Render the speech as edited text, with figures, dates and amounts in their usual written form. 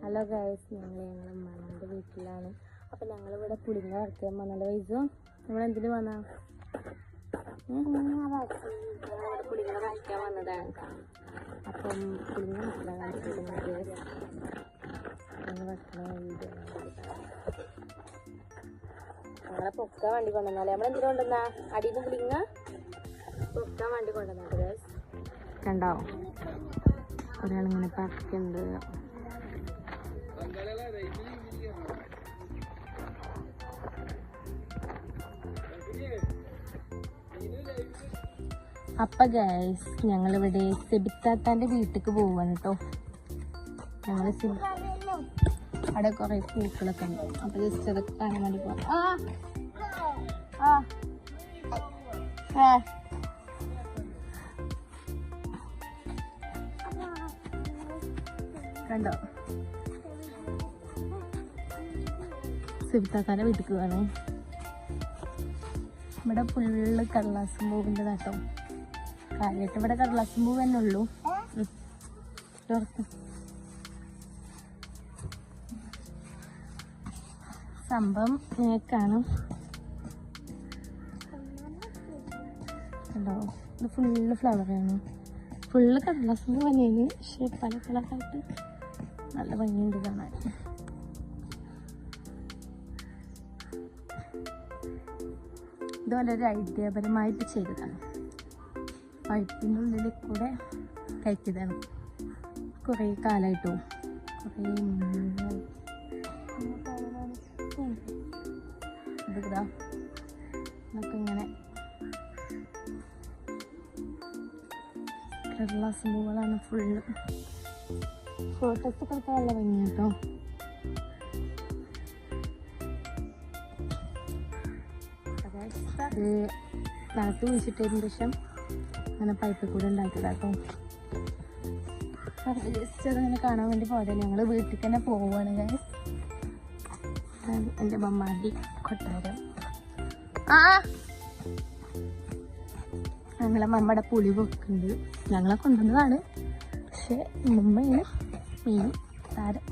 Hello guys, ഞങ്ങളുടെ ഉമ്മാൻ്റെ വീട്ടിലാണ്. അപ്പം ഞങ്ങളിവിടെ പുളിങ്ങ വറുക്കാൻ വന്നല്ലോ. വൈസോ നമ്മളെന്തിനു വന്നാ? ഞങ്ങളിവിടെ പുളിങ്ങ വറുക്കാൻ വന്നതാണ്. അപ്പം പുളിങ്ങ ഞങ്ങളെ പൊക്കാൻ വേണ്ടി കൊണ്ടുവന്നാലേ. നമ്മളെന്തിനു കൊണ്ടുവന്നാ? അടിയിൽ പുളിങ്ങ പൊക്കാൻ വേണ്ടി കൊണ്ടുവന്നത് ഗൈസ്. കണ്ടോ, ഒരാളിങ്ങനെ പറിക്കുന്നുണ്ട്. അപ്പൊ ഗൈസ്, ഞങ്ങളിവിടെ സെബിത്താത്താന്റെ വീട്ടിലേക്ക് പോവാണ് കേട്ടോ. ഞങ്ങള് അവിടെ കുറെ പൂക്കളൊക്കെ ഉണ്ട്. അപ്പൊ ജസ്റ്റ് അതൊക്കെ കാണാൻ വേണ്ടി പോവാം. കണ്ടോ, സെബിത്താത്താന്റെ വീട്ടിലേക്ക് പോവാണ്. ഇവിടെ ഫുള്ള് കടലാസും പൂവിൻ്റെ കേട്ടോ. കാര്യമായിട്ട് ഇവിടെ കടലാസും പൂവ് തന്നെ ഉള്ളൂ. സംഭവം നേക്കാണ് കണ്ടോ. ഇത് ഫുള്ള് ഫ്ലവറാണ്, ഫുള്ള് കടലാസും പൂവ് തന്നെയാണ്. പക്ഷെ പല കളറായിട്ട് നല്ല ഭംഗിയുണ്ട് കാണാൻ. ഇത് വളരെ ഐഡിയപരമായിട്ട് ചെയ്തതാണ്. പൈപ്പിൻ്റെ ഉള്ളിൽ കൂടെ കഴിച്ചതാണ്. കുറേ കാലമായിട്ടോ, കുറേ ഇതാ നമുക്ക് ഇങ്ങനെ കടലാസ് പൂവുകളാണ് ഫുള്ള്. ഫോട്ടോസ് ഒക്കെ നല്ല ഭംഗി കേട്ടോ. അത് നകത്ത് കുഴിച്ചിട്ടതിന് ശേഷം അങ്ങനെ പൈപ്പിൽ കൂടെ ഉണ്ടാക്കിയതാട്ടോ. ജസ്റ്റ് അതങ്ങനെ കാണാൻ വേണ്ടി പോയത്. ഞങ്ങൾ വീട്ടിൽ തന്നെ പോവുകയാണ് ഗൈസ്. എൻ്റെ മമ്മാടി കൊട്ടാരം. ഞങ്ങളെ മമ്മയുടെ പുളി പൊക്കുന്നുണ്ട്. ഞങ്ങളെ കൊണ്ടുവന്നതാണ്, പക്ഷെ മമ്മയാണ് മെയിൻ താരം.